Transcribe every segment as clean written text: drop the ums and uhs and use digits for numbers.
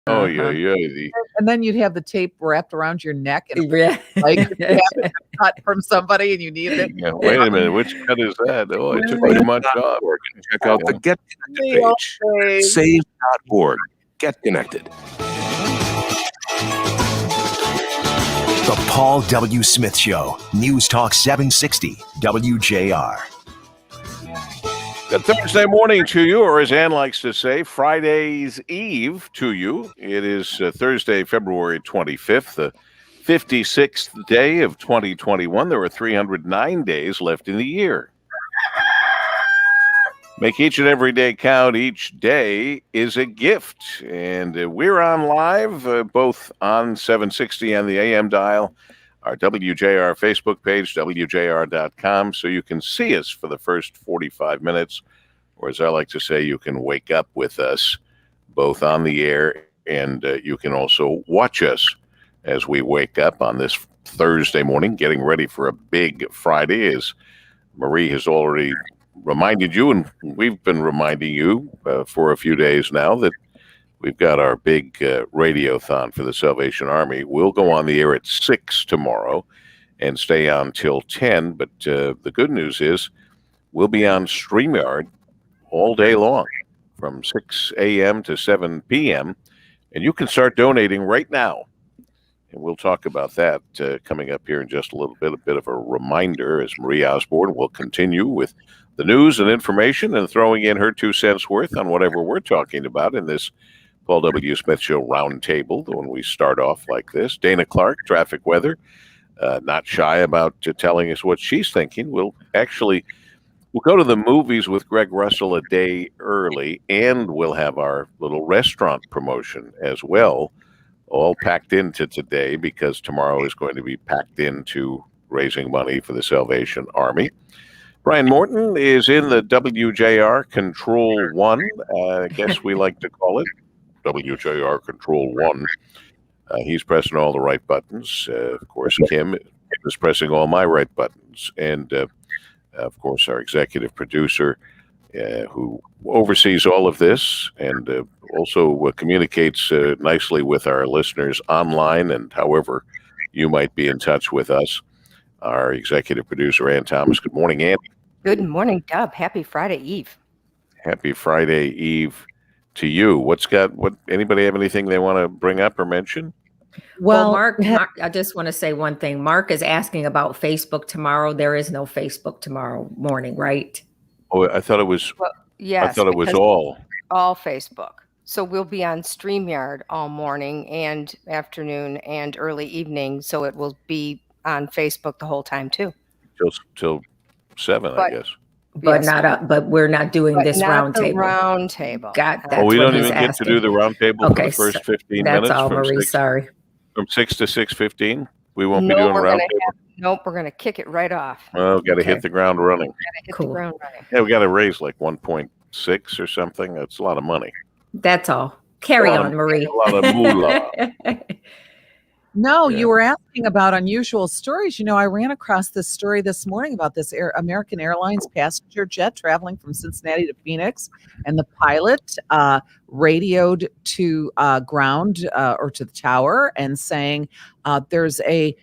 Oh, yeah, Uh-huh. yeah. And then you'd have the tape wrapped around your neck, and Yeah. like if you have it cut from somebody and you needed it. Yeah, wait a minute. Which cut is that? Oh, I took too much off. Check out the Get Connected The old page. days. Save.org. Get connected. The Paul W. Smith Show, News Talk 760, WJR. Good Thursday morning to you, or as Ann likes to say, Friday's Eve to you. It is Thursday, February 25th, the 56th day of 2021. There are 309 days left in the year. Make each and every day count. Each day is a gift. And we're on live, both on 760 and the AM dial, our WJR Facebook page, WJR.com, so you can see us for the first 45 minutes, or as I like to say, you can wake up with us both on the air, and you can also watch us as we wake up on this Thursday morning, getting ready for a big Friday, as Marie has already reminded you, and we've been reminding you for a few days now, that we've got our big radiothon for the Salvation Army. We'll go on the air at 6 tomorrow and stay on till 10. But the good news is we'll be on StreamYard all day long from 6 a.m. to 7 p.m. And you can start donating right now. And we'll talk about that coming up here in just a little bit. A bit of a reminder as Marie Osborne will continue with the news and information and throwing in her 2 cents worth on whatever we're talking about in this Paul W. Smith Show Roundtable, when we start off like this. Dana Clark, Traffic Weather, not shy about telling us what she's thinking. We'll go to the movies with Greg Russell a day early, and we'll have our little restaurant promotion as well, all packed into today, because tomorrow is going to be packed into raising money for the Salvation Army. Brian Morton is in the WJR Control 1, I guess we like to call it. WJR Control 1. He's pressing all the right buttons. Of course, Kim is pressing all my right buttons. And, of course, our executive producer, who oversees all of this and also communicates nicely with our listeners online and however you might be in touch with us, our executive producer, Ann Thomas. Good morning, Ann. Good morning, Dub. Happy Friday Eve. Happy Friday Eve to you. What anybody have anything they want to bring up or mention? Well, Mark, I just want to say one thing. Mark is asking about Facebook tomorrow. There is no Facebook tomorrow morning, right? Oh, I thought it was. Well, yes, I thought it was all Facebook. So we'll be on StreamYard all morning and afternoon and early evening. So it will be on Facebook the whole time too. Till 7, I guess. But yes, but we're not doing this roundtable. Roundtable. We don't even get to do the roundtable for the first 15 minutes. That's all, Marie. Sorry. From 6 to 6:15, we won't be doing roundtable. Nope, we're going to kick it right off. Well, got to hit the ground running. Cool. Yeah, we got to raise like 1.6 or something. That's a lot of money. That's all. Carry on, Marie. A lot of moolah. No, you were asking about unusual stories. You know, I ran across this story this morning about this American Airlines passenger jet traveling from Cincinnati to Phoenix, and the pilot radioed to ground or to the tower and saying, "There's a.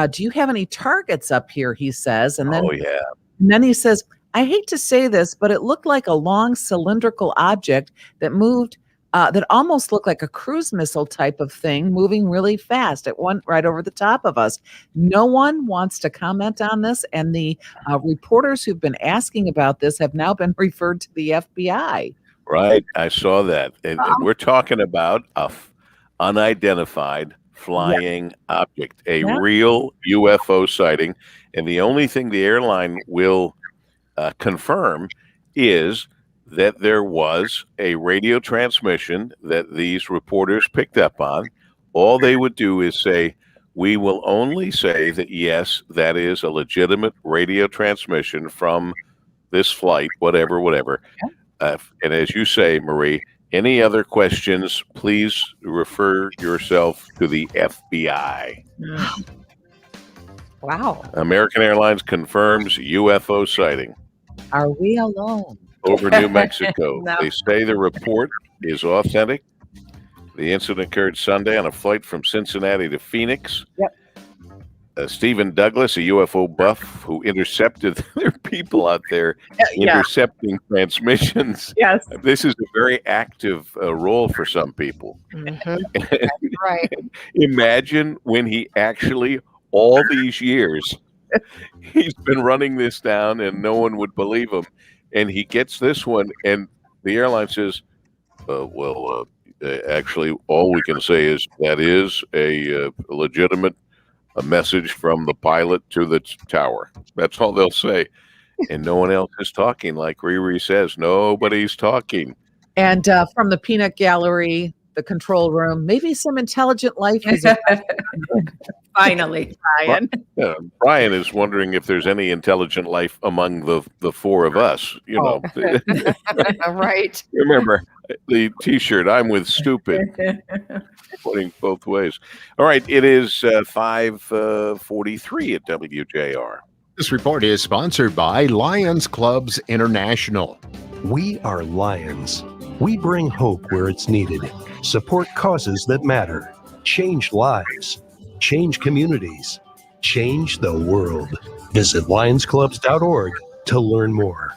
Do you have any targets up here?" He says, and then, and then he says, "I hate to say this, but it looked like a long cylindrical object that moved." That almost looked like a cruise missile type of thing moving really fast. It went right over the top of us. No one wants to comment on this, and the reporters who've been asking about this have now been referred to the FBI. Right, I saw that. And we're talking about a unidentified flying object, a real UFO sighting, and the only thing the airline will confirm is that there was a radio transmission that these reporters picked up on. All they would do is say, we will only say that, yes, that is a legitimate radio transmission from this flight, whatever. And as you say, Marie, any other questions, please refer yourself to the FBI. Wow. American Airlines confirms UFO sighting. Are we alone? Over New Mexico. They say the report is authentic. The incident occurred Sunday on a flight from Cincinnati to Phoenix. Yep. Stephen Douglas, a UFO buff who intercepted their people out there, intercepting transmissions. Yes. This is a very active role for some people. Right. Imagine when he actually, all these years, he's been running this down and no one would believe him. And he gets this one, and the airline says, actually, all we can say is that is a legitimate message from the pilot to the tower. That's all they'll say. And no one else is talking. Like Riri says, nobody's talking. And from the peanut gallery, the control room, maybe some intelligent life is Finally, Brian. Brian is wondering if there's any intelligent life among the four of us. You know, Right. Remember the T-shirt, I'm with stupid. Putting both ways. All right, it is 5:43 at WJR. This report is sponsored by Lions Clubs International. We are Lions. We bring hope where it's needed, support causes that matter, change lives, change communities, change the world. Visit lionsclubs.org to learn more.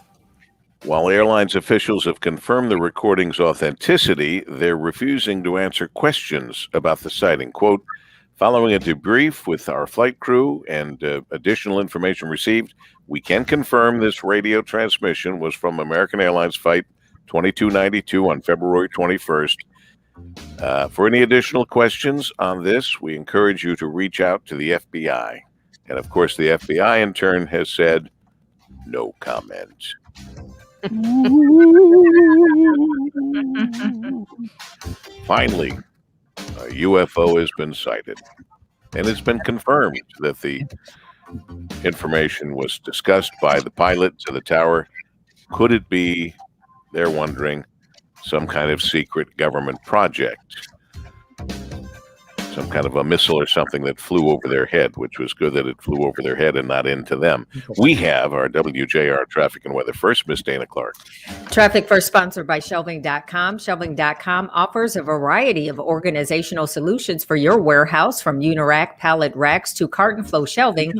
While airlines officials have confirmed the recording's authenticity, they're refusing to answer questions about the sighting. Quote, following a debrief with our flight crew and additional information received, we can confirm this radio transmission was from American Airlines Flight 2292 on February 21st. For any additional questions on this, we encourage you to reach out to the FBI. And of course, the FBI in turn has said, no comment. Finally, a UFO has been sighted, and it's been confirmed that the information was discussed by the pilot to the tower. Could it be, they're wondering, some kind of secret government project? Some kind of a missile or something that flew over their head, which was good that it flew over their head and not into them. We have our WJR Traffic and Weather First, Miss Dana Clark. Traffic First sponsored by Shelving.com. Shelving.com offers a variety of organizational solutions for your warehouse, from unirack, pallet racks to carton flow shelving.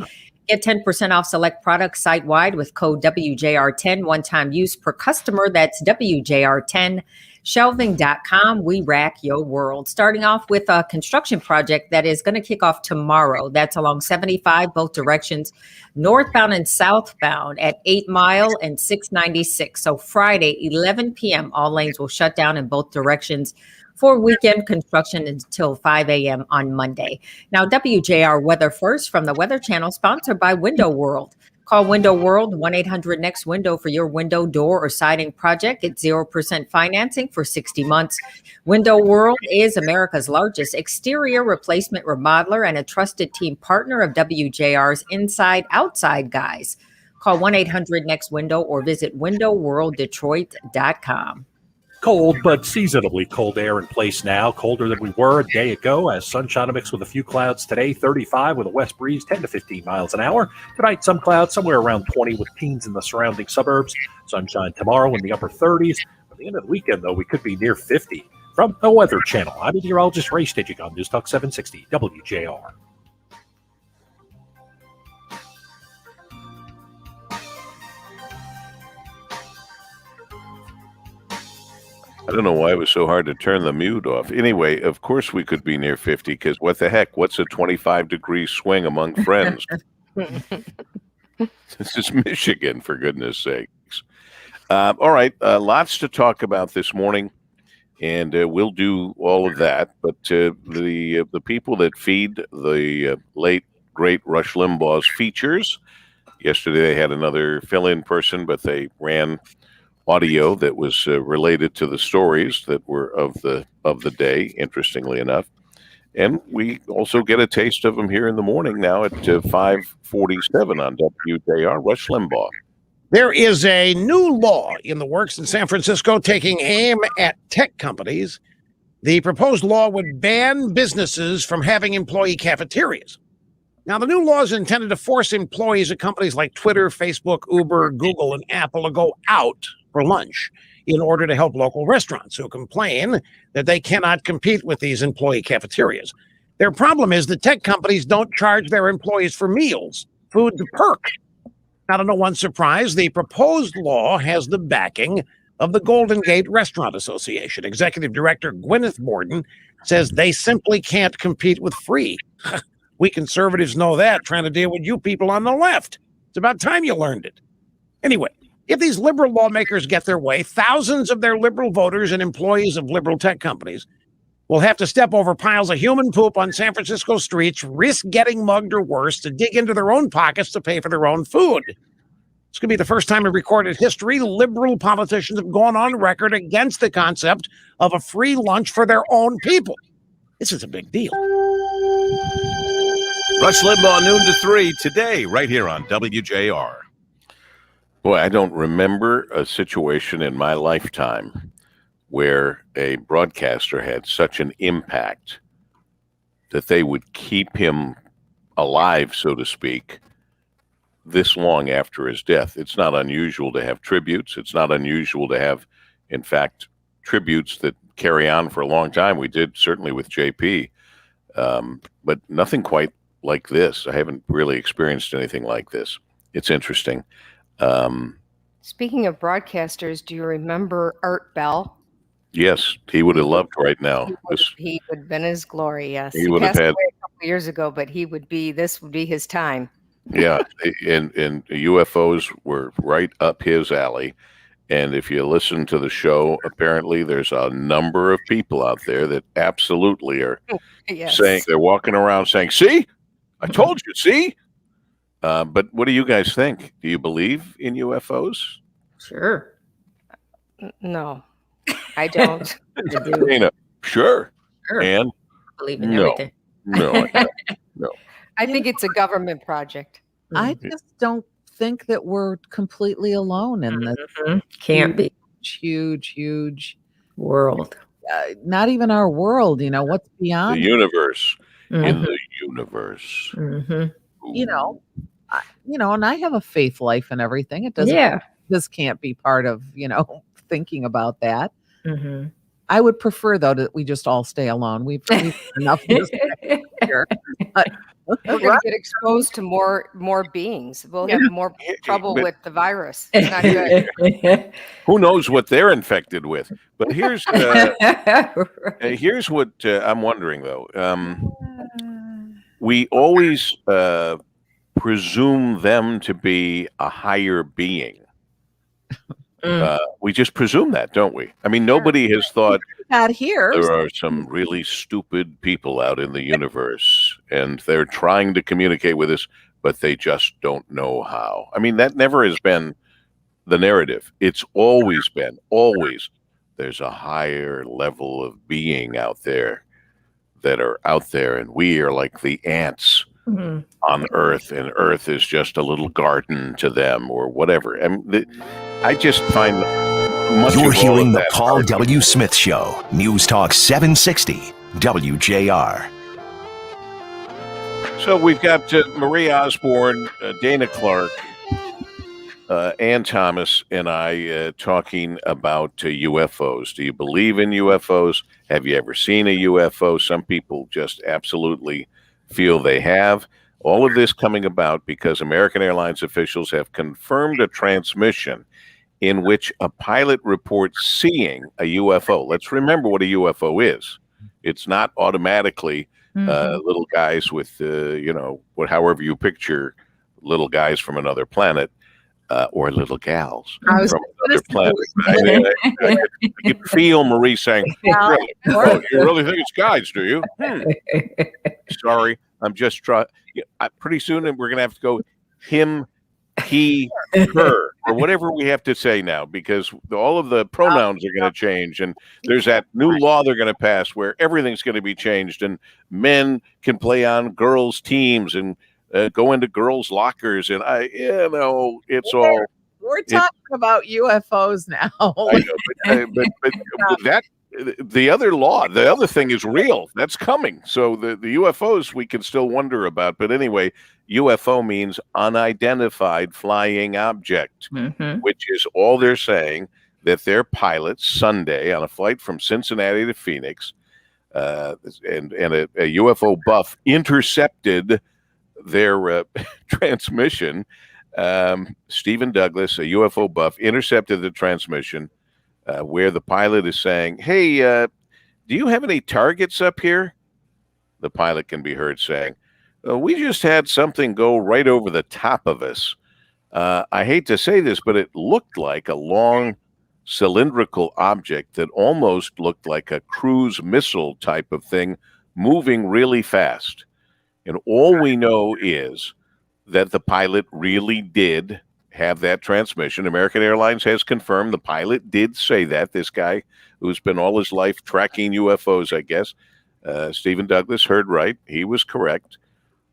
Get 10% off select products site-wide with code WJR10, one-time use per customer. That's WJR10. Shelving.com, we rack your world. Starting off with a construction project that is going to kick off tomorrow. That's along 75, both directions, northbound and southbound at 8 Mile and 696. So Friday, 11 p.m., all lanes will shut down in both directions for weekend construction until 5 a.m. on Monday. Now, WJR Weather First from the Weather Channel, sponsored by Window World. Call Window World 1-800-NEXT-WINDOW for your window, door, or siding project. Get 0% financing for 60 months. Window World is America's largest exterior replacement remodeler and a trusted team partner of WJR's Inside Outside Guys. Call 1-800-NEXT-WINDOW or visit windowworlddetroit.com. Cold but seasonably cold air in place now, colder than we were a day ago, as sunshine mixed with a few clouds today. 35 with a west breeze, 10 to 15 miles an hour. Tonight, some clouds somewhere around 20 with teens in the surrounding suburbs. Sunshine tomorrow in the upper 30s. By the end of the weekend, though, we could be near 50. From the Weather Channel, I'm meteorologist Ray Stitchik on News Talk 760 WJR. I don't know why it was so hard to turn the mute off. Anyway, of course we could be near 50, because what the heck? What's a 25-degree swing among friends? This is Michigan, for goodness sakes. All right, lots to talk about this morning, and we'll do all of that. But the people that feed the late, great Rush Limbaugh's features, yesterday they had another fill-in person, but they ran audio that was related to the stories that were of the day, interestingly enough. And we also get a taste of them here in the morning now at 5:47 on WJR. Rush Limbaugh. There is a new law in the works in San Francisco taking aim at tech companies. The proposed law would ban businesses from having employee cafeterias. Now, the new law is intended to force employees at companies like Twitter, Facebook, Uber, Google, and Apple to go out for lunch. in order to help local restaurants who complain that they cannot compete with these employee cafeterias. Their problem is that tech companies don't charge their employees for meals, food to perk. Now, to no one's surprise, the proposed law has the backing of the Golden Gate Restaurant Association. Executive Director Gwyneth Borden says they simply can't compete with free. We conservatives know that, trying to deal with you people on the left. It's about time you learned it. Anyway, if these liberal lawmakers get their way, thousands of their liberal voters and employees of liberal tech companies will have to step over piles of human poop on San Francisco streets, risk getting mugged or worse, to dig into their own pockets to pay for their own food. This could be the first time in recorded history liberal politicians have gone on record against the concept of a free lunch for their own people. This is a big deal. Rush Limbaugh, noon to 3 today, right here on WJR. Boy, I don't remember a situation in my lifetime where a broadcaster had such an impact that they would keep him alive, so to speak, this long after his death. It's not unusual to have tributes. It's not unusual to have, in fact, tributes that carry on for a long time. We did certainly with JP, but nothing quite like this. I haven't really experienced anything like this. It's interesting. Speaking of broadcasters, do you remember Art Bell? Yes, he would have loved right now. He would have been his glory, yes. He would have passed had away a couple of years ago, but this would be his time. Yeah, and UFOs were right up his alley. And if you listen to the show, apparently there's a number of people out there that absolutely are saying, they're walking around saying, see, I told you, see? But what do you guys think? Do you believe in UFOs? Sure. No, I don't. I do. Dana, sure. I And believe in everything. No. I think it's a government project. I just don't think that we're completely alone in this Can't be. huge World. not even our world, what's The beyond, universe. In Mhm. the universe. Mhm. and I have a faith life and everything. It doesn't, Yeah. this can't be part of, thinking about that. Mhm. I would prefer though that we just all stay alone. We've enough of this here. But- We're going to get exposed to more beings. We'll have more trouble But- with the virus. It's not good. Who knows what they're infected with? But here's here's what I'm wondering though. We always presume them to be a higher being. We just presume that, don't we? I mean, nobody has thought Not here. there are some really stupid people out in the universe and they're trying to communicate with us, but they just don't know how. I mean, that never has been the narrative. It's always been, there's a higher level of being out there that are out there, and we are like the ants on Earth, and Earth is just a little garden to them or whatever. And I just find much You're of all hearing of the that Paul hard. W. Smith Show, News Talk 760, WJR. So we've got Marie Osborne, Dana Clark, Ann Thomas, and I talking about UFOs. Do you believe in UFOs? Have you ever seen a UFO? Some people just absolutely feel they have. All of this coming about because American Airlines officials have confirmed a transmission in which a pilot reports seeing a UFO. Let's remember what a UFO is. It's not automatically little guys with, however you picture little guys from another planet. Or little gals I was from another planet. You can feel Marie saying, really? Oh, you really think it's guys, do you? Sorry, I'm just trying. Pretty soon we're going to have to go him, he, her, or whatever we have to say now, because all of the pronouns are going to change. And there's that new law they're going to pass where everything's going to be changed. And men can play on girls' teams and go into girls' lockers, and it's all. We're talking about UFOs now. I know, but that the other law, the other thing is real. That's coming. So the UFOs we can still wonder about, but anyway, UFO means unidentified flying object, which is all they're saying. that their pilot Sunday on a flight from Cincinnati to Phoenix, and a UFO buff intercepted their transmission. Stephen Douglas, a UFO buff, intercepted the transmission where the pilot is saying, "Hey, do you have any targets up here?" The pilot can be heard saying, "We just had something go right over the top of us. I hate to say this, but it looked like a long cylindrical object that almost looked like a cruise missile type of thing moving really fast." And all we know is that the pilot really did have that transmission. American Airlines has confirmed the pilot did say that. This guy who's been all his life tracking UFOs, I guess, Stephen Douglas heard right. He was correct.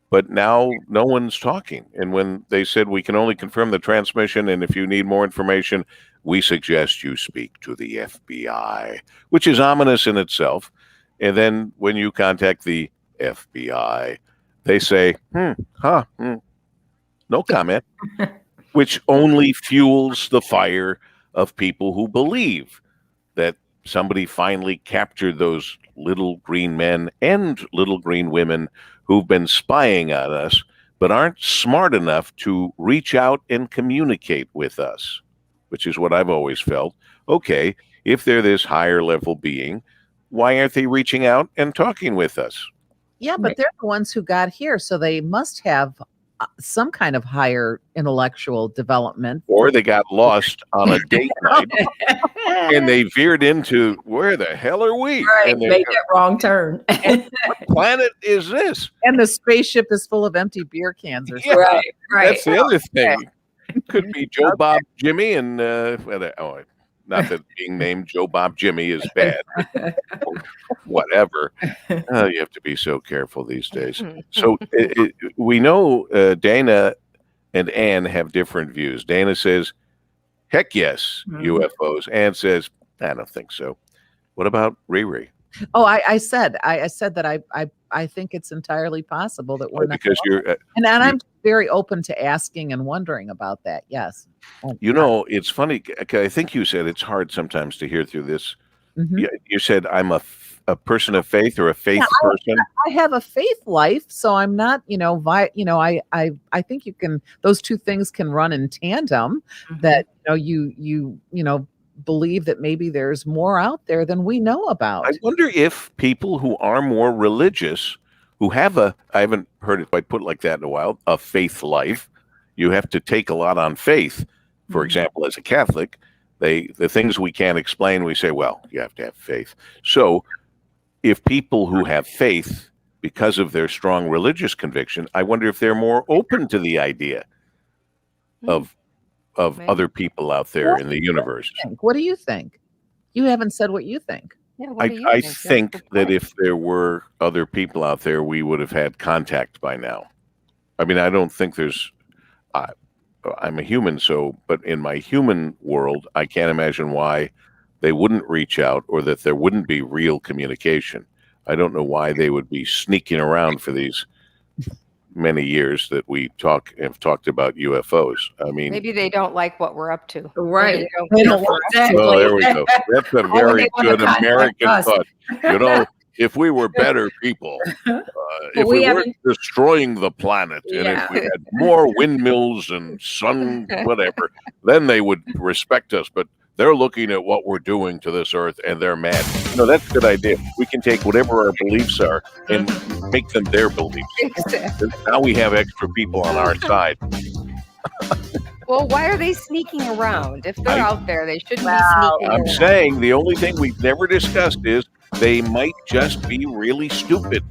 But now no one's talking. And when they said we can only confirm the transmission, and if you need more information, we suggest you speak to the FBI, which is ominous in itself. And then when you contact the FBI, they say, no comment, which only fuels the fire of people who believe that somebody finally captured those little green men and little green women who've been spying on us, but aren't smart enough to reach out and communicate with us, which is what I've always felt. Okay, if they're this higher level being, why aren't they reaching out and talking with us? Yeah, but they're the ones who got here, so they must have some kind of higher intellectual development. Or they got lost on a date night and they veered into, where the hell are we? Right, And they made go, that wrong turn. what planet is this? And the spaceship is full of empty beer cans or something. Yeah, Right. that's the other thing. Could be Joe, Bob, Jimmy, and not that being named Joe, Bob, Jimmy is bad. Whatever. You have to be so careful these days. So we know Dana and Ann have different views. Dana says, heck yes, UFOs. Ann says, I don't think so. What about Riri? Oh, I said that I think it's entirely possible that we're not. Because you're and I'm very open to asking and wondering about that. Yes. You know, it's funny. I think you said it's hard sometimes to hear through this. Mhm. You said I'm a person of faith or a faith person. I have a faith life, so I'm not, I think you can, those two things can run in tandem. That you believe that maybe there's more out there than we know about. I wonder if people who are more religious, who have I haven't heard it quite put like that in a while, a faith life. You have to take a lot on faith. For example, as a Catholic, the things we can't explain, we say, well, you have to have faith. So if people who have faith because of their strong religious conviction, I wonder if they're more open to the idea of other people out there in the universe. What do you think? You haven't said what you think. Yeah, I think that if there were other people out there, we would have had contact by now. I mean, I don't think there's I'm a human, but in my human world, I can't imagine why they wouldn't reach out or that there wouldn't be real communication. I don't know why they would be sneaking around for these many years that we have talked about UFOs. I mean, maybe they don't like what we're up to. Right. Exactly. Oh, there we go. That's a very good American thought. If we were better people, if we weren't destroying the planet, and if we had more windmills and sun, whatever, then they would respect us. But they're looking at what we're doing to this earth, and they're mad. That's a good idea. We can take whatever our beliefs are and make them their beliefs. Exactly. Now we have extra people on our side. Well, why are they sneaking around? If they're out there, they shouldn't be sneaking I'm around. saying the only thing we've never discussed is they might just be really stupid.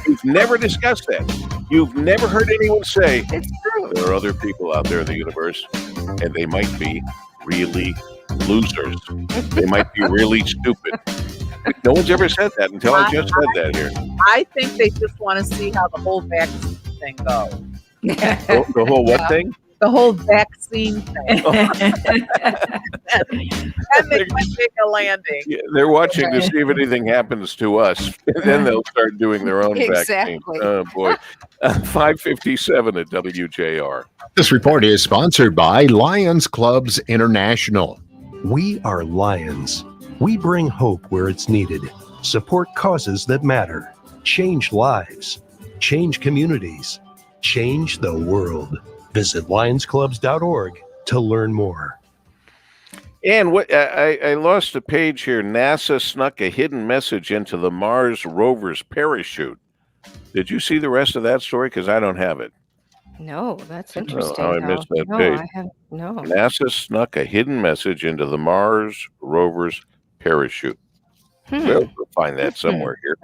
You've never discussed that. You've never heard anyone say, it's true. There are other people out there in the universe, and they might be really losers. They might be really stupid. No one's ever said that until I just said that here. I think they just want to see how the whole vaccine thing goes. The whole what thing? The whole vaccine thing. And they might make a landing. Yeah, they're watching to see if anything happens to us. And then they'll start doing their own vaccine. Oh, boy. 5:57 at WJR. This report is sponsored by Lions Clubs International. We are Lions. We bring hope where it's needed, support causes that matter, change lives, change communities, change the world. Visit lionsclubs.org to learn more. And what I lost a page here. NASA snuck a hidden message into the Mars rover's parachute. Did you see the rest of that story? Because I don't have it. No, that's I don't know interesting. how I missed that no, page. I haven't. No. NASA snuck a hidden message into the Mars rover's parachute. We'll find that somewhere here.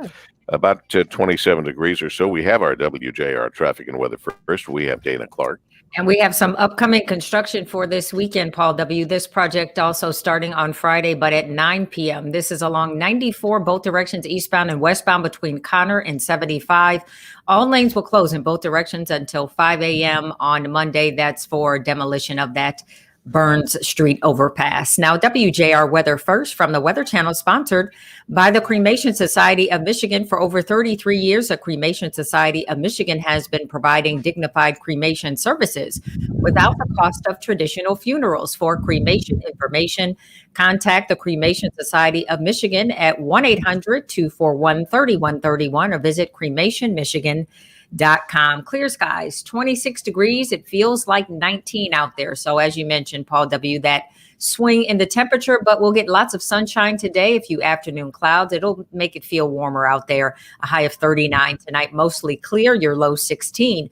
About 27 degrees or so. We have our WJR traffic and weather first. We have Dana Clark. And we have some upcoming construction for this weekend, Paul W. This project also starting on Friday, but at 9 p.m. This is along 94, both directions, eastbound and westbound between Connor and 75. All lanes will close in both directions until 5 a.m. on Monday. That's for demolition of that Burns Street overpass. Now, WJR Weather First from the Weather Channel, sponsored by the Cremation Society of Michigan. For over 33 years, the Cremation Society of Michigan has been providing dignified cremation services without the cost of traditional funerals. For cremation information, contact the Cremation Society of Michigan at 1-800-241-3131 or visit cremationmichigan.com. Clear skies, 26 degrees. It feels like 19 out there. So as you mentioned, Paul W., that swing in the temperature, but we'll get lots of sunshine today. A few afternoon clouds. It'll make it feel warmer out there. A high of 39 tonight, mostly clear, your low 16.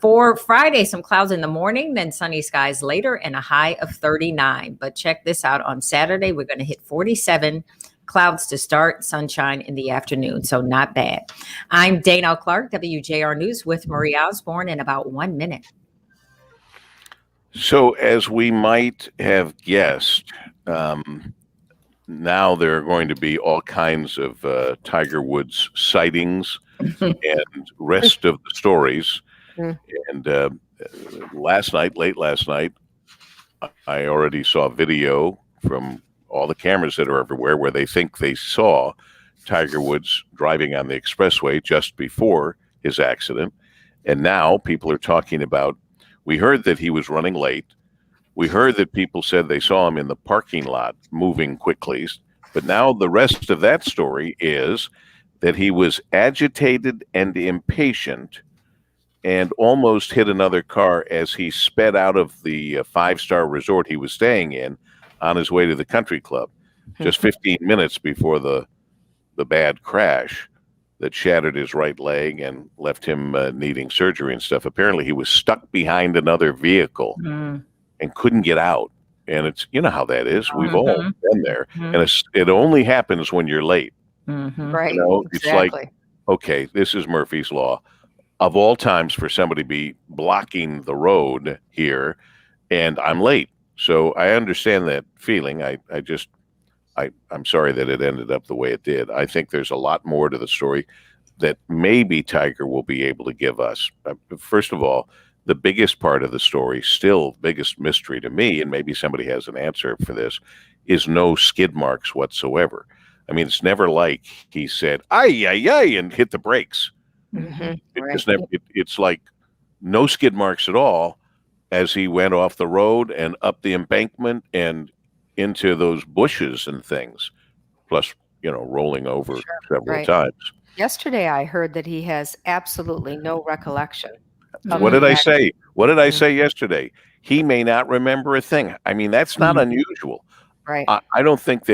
For Friday, some clouds in the morning, then sunny skies later and a high of 39. But check this out. On Saturday, we're going to hit 47. Clouds to start, sunshine in the afternoon, so not bad. I'm Dana Clark, WJR News with Marie Osborne in about 1 minute. So, as we might have guessed, now there are going to be all kinds of Tiger Woods sightings and rest of the stories. And late last night, I already saw video from all the cameras that are everywhere where they think they saw Tiger Woods driving on the expressway just before his accident. And now people are talking about, we heard that he was running late. We heard that people said they saw him in the parking lot moving quickly. But now the rest of that story is that he was agitated and impatient and almost hit another car as he sped out of the five-star resort he was staying in on his way to the country club, just 15 minutes before the bad crash that shattered his right leg and left him needing surgery and stuff. Apparently he was stuck behind another vehicle and couldn't get out. And it's, you know how that is. We've all been there. And it only happens when you're late. Right. You know, exactly. It's like, okay, this is Murphy's Law. Of all times for somebody to be blocking the road here, and I'm late. So I understand that feeling. I'm sorry that it ended up the way it did. I think there's a lot more to the story that maybe Tiger will be able to give us. First of all, the biggest part of the story, still biggest mystery to me, and maybe somebody has an answer for this, is no skid marks whatsoever. I mean, it's never like he said, "Ay, ay, ay," and hit the brakes. It's like no skid marks at all as he went off the road and up the embankment and into those bushes and things, plus, you know, rolling over several times. Yesterday, I heard that he has absolutely no recollection. What did I say? What did I say yesterday? He may not remember a thing. I mean, that's not unusual. Right. I don't think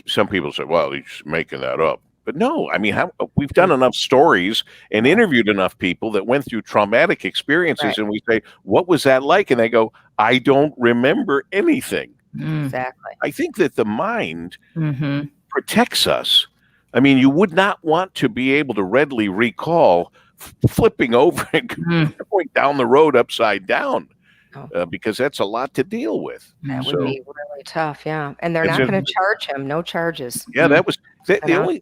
some people say, well, he's making that up. But no, I mean, we've done enough stories and interviewed enough people that went through traumatic experiences, and we say, what was that like? And they go, I don't remember anything. Exactly. I think that the mind protects us. I mean, you would not want to be able to readily recall flipping over and going down the road upside down. Because that's a lot to deal with. That would be really tough, yeah. And they're not going to charge him, no charges. Yeah, that was the only.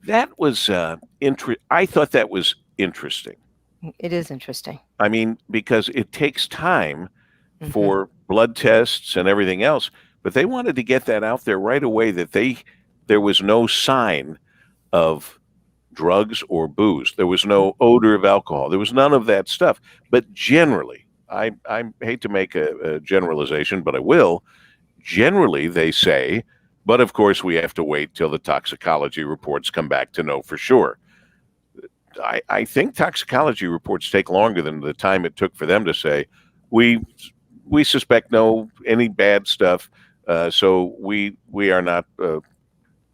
That was I thought that was interesting. It is interesting. I mean, because it takes time for blood tests and everything else, but they wanted to get that out there right away that there was no sign of drugs or booze. There was no odor of alcohol. There was none of that stuff. But generally, I hate to make a generalization, but I will. Generally, they say, but of course, we have to wait till the toxicology reports come back to know for sure. I think toxicology reports take longer than the time it took for them to say, we suspect any bad stuff, so we are not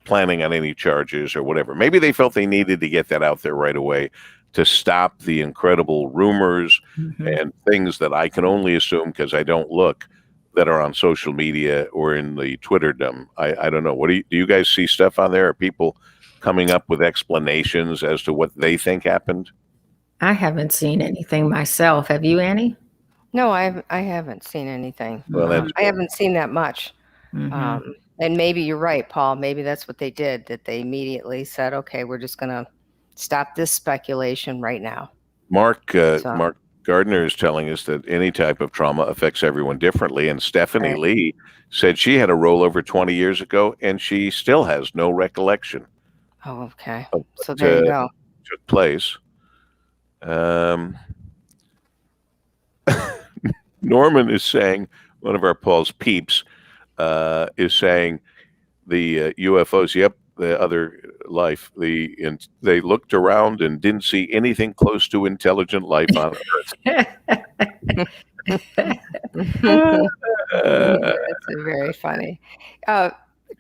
planning on any charges or whatever. Maybe they felt they needed to get that out there right away to stop the incredible rumors and things that I can only assume, because I don't look, that are on social media or in the Twitterdom. I don't know. What do you guys see stuff on there? Are people coming up with explanations as to what they think happened? I haven't seen anything myself. Have you, Annie? No, I haven't seen anything. Well, I haven't seen that much. Mhm. And maybe you're right, Paul. Maybe that's what they did, that they immediately said, okay, we're just going to stop this speculation right now. Mark Gardner is telling us that any type of trauma affects everyone differently. And Stephanie Lee said she had a rollover 20 years ago, and she still has no recollection. Oh, okay. So there you go. Took place. Norman is saying, one of our Paul's peeps is saying the UFOs, yep, the other life, they looked around and didn't see anything close to intelligent life on Earth. That's very funny.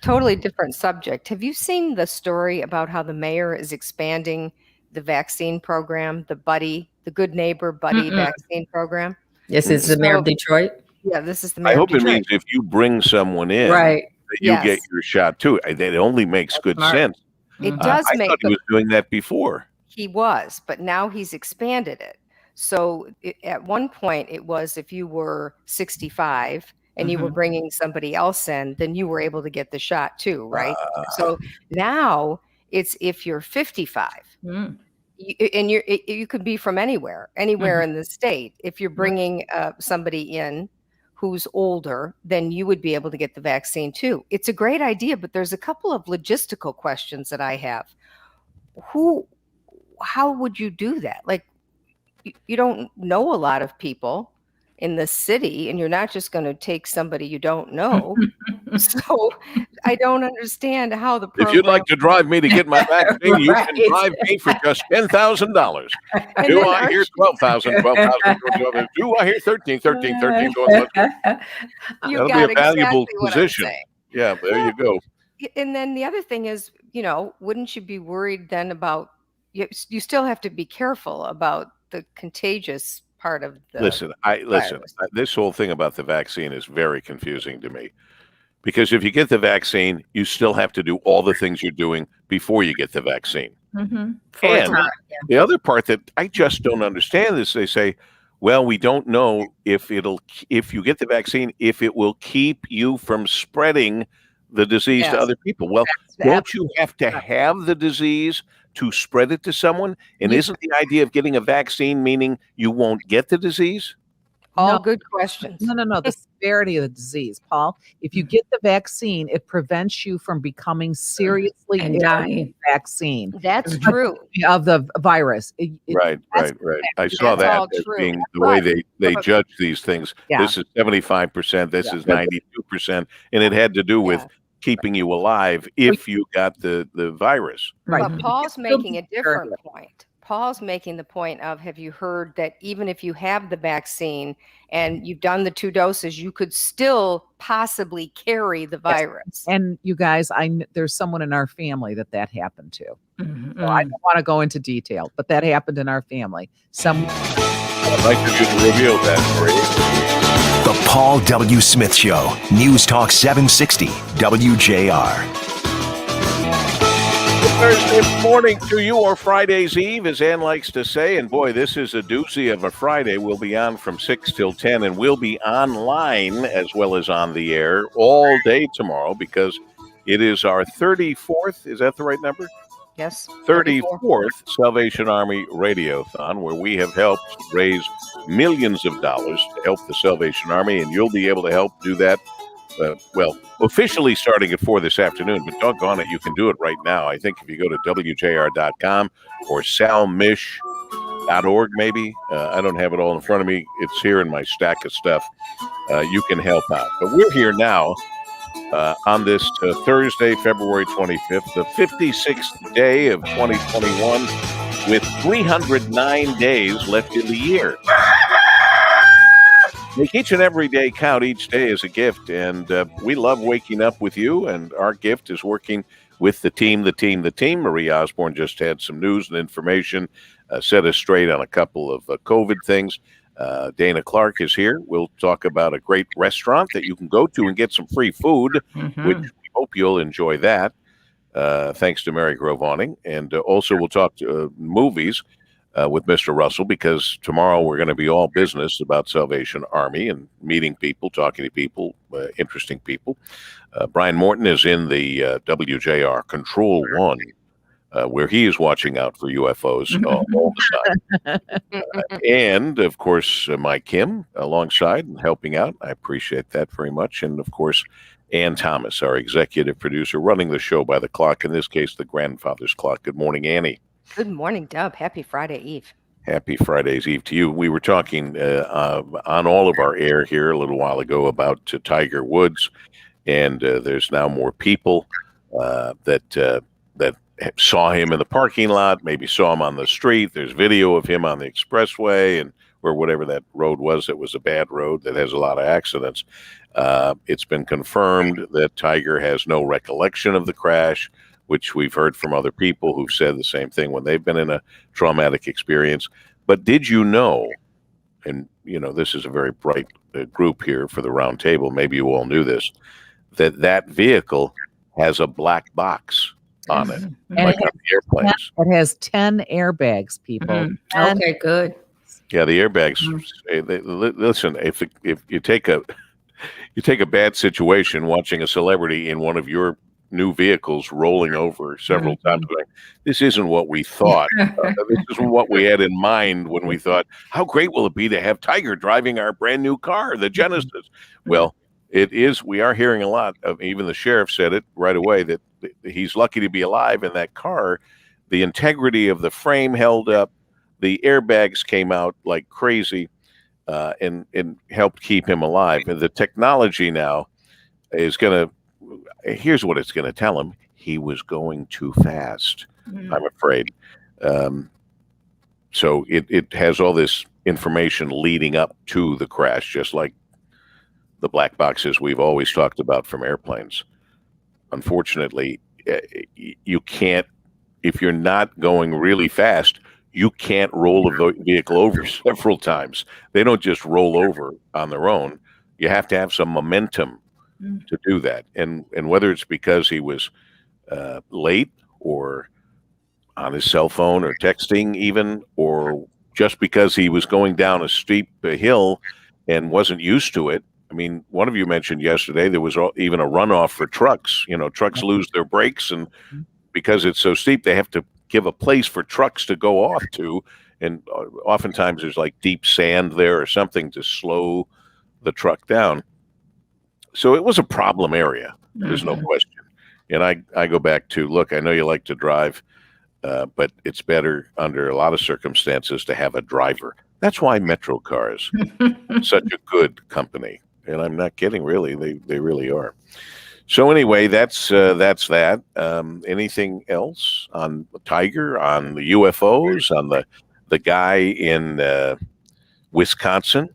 Totally different subject. Have you seen the story about how the mayor is expanding the vaccine program, the Good Neighbor Buddy vaccine program? This is the mayor of Detroit? Yeah, this is the mayor I of hope Detroit. it means if you bring someone in, right, that you get your shot too. It only makes good sense. It does I thought he was doing that before. He was, but now he's expanded it. So at one point it was if you were 65 and you were bringing somebody else in, then you were able to get the shot too, right? So now it's if you're 55. And you could be from anywhere in the state. If you're bringing somebody in who's older, then you would be able to get the vaccine too. It's a great idea, but there's a couple of logistical questions that I have. How would you do that? Like, you don't know a lot of people in the city, and you're not just going to take somebody you don't know. So I don't understand how the program... If you'd like to drive me to get my vaccine, you can drive me for just $10,000. Do I hear 12,000? 12,000. Do I hear 13? That'll be a valuable position. Yeah, there you go. And then the other thing is, wouldn't you be worried then about... You still have to be careful about the contagious part of the Listen, this whole thing about the vaccine is very confusing to me, because if you get the vaccine, you still have to do all the things you're doing before you get the vaccine. And the other part that I just don't understand is they say, well, we don't know if you get the vaccine, if it will keep you from spreading the disease to other people. Well, don't you have to have the disease to spread it to someone? And isn't the idea of getting a vaccine meaning you won't get the disease? All good questions. No. The severity of the disease, Paul. If you get the vaccine, it prevents you from becoming seriously and dying. Vaccine. That's true. Of the virus. Right. I saw that as being the way they judge these things. Yeah. This is 75%. This is 92%. And it had to do with keeping you alive if you got the virus. Right. But Paul's making a different point. Paul's making the point of, have you heard that even if you have the vaccine and you've done the 2 doses, you could still possibly carry the virus? And you guys, there's someone in our family that happened to. Well, I don't want to go into detail, but that happened in our family. I'd like for you to reveal that for you. The Paul W. Smith Show, News Talk 760, WJR. Thursday morning to you, or Friday's Eve, as Ann likes to say. And boy, this is a doozy of a Friday. We'll be on from 6 till 10, and we'll be online as well as on the air all day tomorrow, because it is our 34th, is that the right number? Yes. 34th Salvation Army Radiothon, where we have helped raise millions of dollars to help the Salvation Army, and you'll be able to help do that. Officially starting at 4 this afternoon, but doggone it, you can do it right now. I think if you go to WJR.com or salmish.org, .org maybe. I don't have it all in front of me. It's here in my stack of stuff. You can help out. But we're here now on this Thursday, February 25th, the 56th day of 2021, with 309 days left in the year. Make each and every day count. Each day is a gift, and we love waking up with you, and our gift is working with the team. Marie Osborne just had some news and information, set us straight on a couple of COVID things. Dana Clark is here. We'll talk about a great restaurant that you can go to and get some free food, which we hope you'll enjoy that. Thanks to Mary Grove-Awning. And also we'll talk movies with Mr. Russell, because tomorrow we're going to be all business about Salvation Army and meeting people, talking to people, interesting people. Brian Morton is in the WJR Control One, where he is watching out for UFOs all the time. And, of course, Mike Kim alongside and helping out. I appreciate that very much. And, of course, Ann Thomas, our executive producer, running the show by the clock, in this case, the grandfather's clock. Good morning, Annie. Good morning, Dub. Happy Friday Eve. Happy Friday's Eve to you. We were talking on all of our air here a little while ago about Tiger Woods, and there's now more people that saw him in the parking lot, maybe saw him on the street. There's video of him on the expressway and or whatever that road was. It was a bad road that has a lot of accidents. It's been confirmed that Tiger has no recollection of the crash, which we've heard from other people who've said the same thing when they've been in a traumatic experience. But did you know, and you know, this is a very bright group here for the Roundtable, maybe you all knew this, that vehicle has a black box on it, like on the airplanes. It has 10 airbags, people. Okay, good. Yeah, the airbags. Listen, if you take a bad situation, watching a celebrity in one of your new vehicles rolling over several times, like, this isn't what we thought. This isn't what we had in mind when we thought, how great will it be to have Tiger driving our brand new car, the Genesis? Well, it is. We are hearing a lot of, even the sheriff said it right away, that he's lucky to be alive in that car. The integrity of the frame held up. The airbags came out like crazy, and helped keep him alive. And the technology now is going to, here's what it's going to tell him. He was going too fast, I'm afraid. So it has all this information leading up to the crash, just like the black boxes we've always talked about from airplanes. Unfortunately, you can't, if you're not going really fast, you can't roll a vehicle over several times. They don't just roll over on their own. You have to have some momentum to do that. And whether it's because he was late or on his cell phone or texting even, or just because he was going down a steep hill and wasn't used to it. I mean, one of you mentioned yesterday there was even a runoff for trucks. You know, trucks lose their brakes, and because it's so steep, they have to give a place for trucks to go off to. And oftentimes there's like deep sand there or something to slow the truck down. So it was a problem area. There's no question. And I go back to, look, I know you like to drive, but it's better under a lot of circumstances to have a driver. That's why Metro Cars such a good company. And I'm not kidding, really. They really are. So anyway, that's that. Anything else on Tiger, on the UFOs, on the guy in Wisconsin?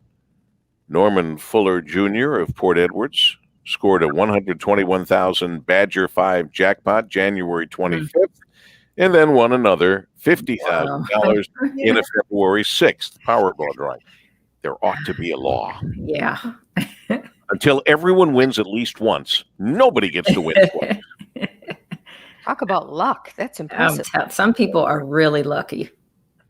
Norman Fuller Jr. of Port Edwards scored a $121,000 Badger 5 jackpot January 25th, and then won another $50,000 in a February 6th Powerball drawing. There ought to be a law. Yeah. Until everyone wins at least once, nobody gets to win twice. Talk about luck. That's impressive. Some people are really lucky.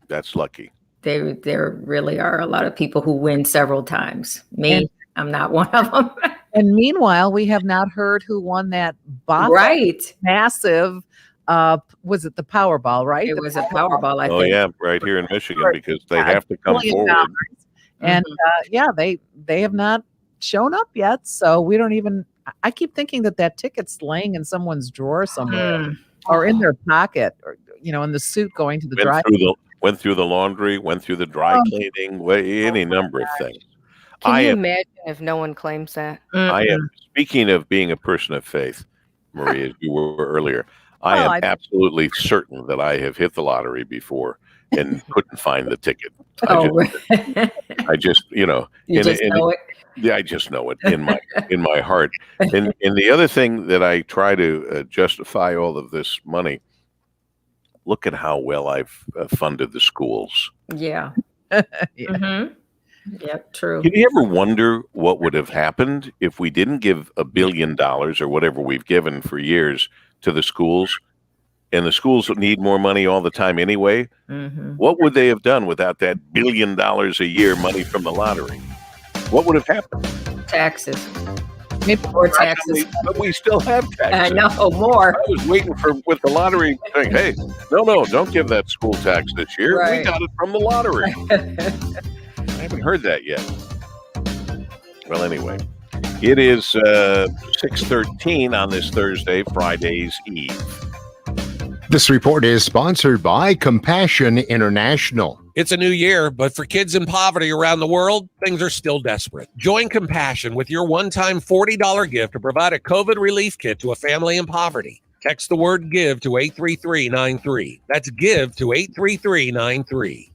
That's lucky. There really are a lot of people who win several times. Me, I'm not one of them. And meanwhile, we have not heard who won that massive, was it the Powerball, right? It was a Powerball, I think. Oh, yeah, right here in Michigan, because they have to come forward. And they have not shown up yet. So we don't even, I keep thinking that ticket's laying in someone's drawer somewhere or in their pocket, or, in the suit going to the drive. went through the laundry, went through the dry cleaning, any number of things. Can you imagine if no one claims that? I am, speaking of being a person of faith, Maria, as you were earlier, I am absolutely certain that I have hit the lottery before and couldn't find the ticket. I just know it. Yeah, I just know it in my heart. And the other thing that I try to justify all of this money, look at how well I've funded the schools. Yeah. Yep, true. Can you ever wonder what would have happened if we didn't give $1 billion or whatever we've given for years to the schools, and the schools need more money all the time anyway? What would they have done without that $1 billion a year money from the lottery? What would have happened? Taxes. Maybe more taxes. But we still have taxes. I know, more. I was waiting with the lottery saying, hey, no, don't give that school tax this year. Right. We got it from the lottery. I haven't heard that yet. Well, anyway, it is 6:13 on this Thursday, Friday's Eve. This report is sponsored by Compassion International. It's a new year, but for kids in poverty around the world, things are still desperate. Join Compassion with your one-time $40 gift to provide a COVID relief kit to a family in poverty. Text the word GIVE to 83393. That's GIVE to 83393.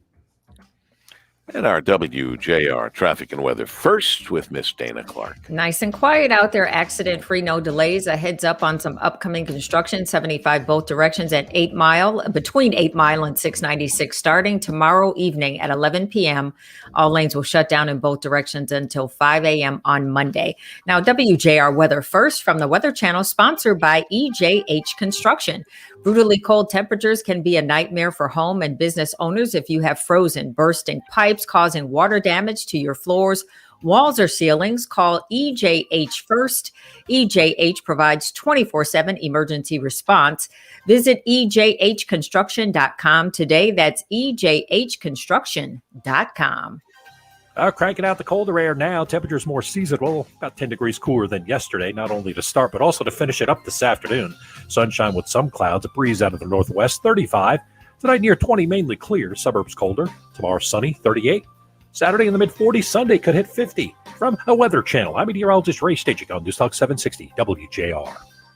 And our WJR Traffic and Weather first with Miss Dana Clark. Nice and quiet out there, accident-free, no delays. A heads up on some upcoming construction, 75 both directions at 8 Mile, between 8 Mile and 696 starting tomorrow evening at 11 p.m. All lanes will shut down in both directions until 5 a.m. on Monday. Now, WJR Weather first from the Weather Channel, sponsored by EJH Construction. Brutally cold temperatures can be a nightmare for home and business owners if you have frozen, bursting pipes causing water damage to your floors, walls, or ceilings. Call EJH first. EJH provides 24/7 emergency response. Visit EJHconstruction.com today. That's EJHconstruction.com. Cranking out the colder air now. Temperatures more seasonal, about 10 degrees cooler than yesterday, not only to start, but also to finish it up this afternoon. Sunshine with some clouds, a breeze out of the northwest, 35. Tonight near 20, mainly clear. Suburbs colder. Tomorrow sunny, 38. Saturday in the mid-40s. Sunday could hit 50. From a Weather Channel, I'm meteorologist Ray Stachik on News Talk 760 WJR.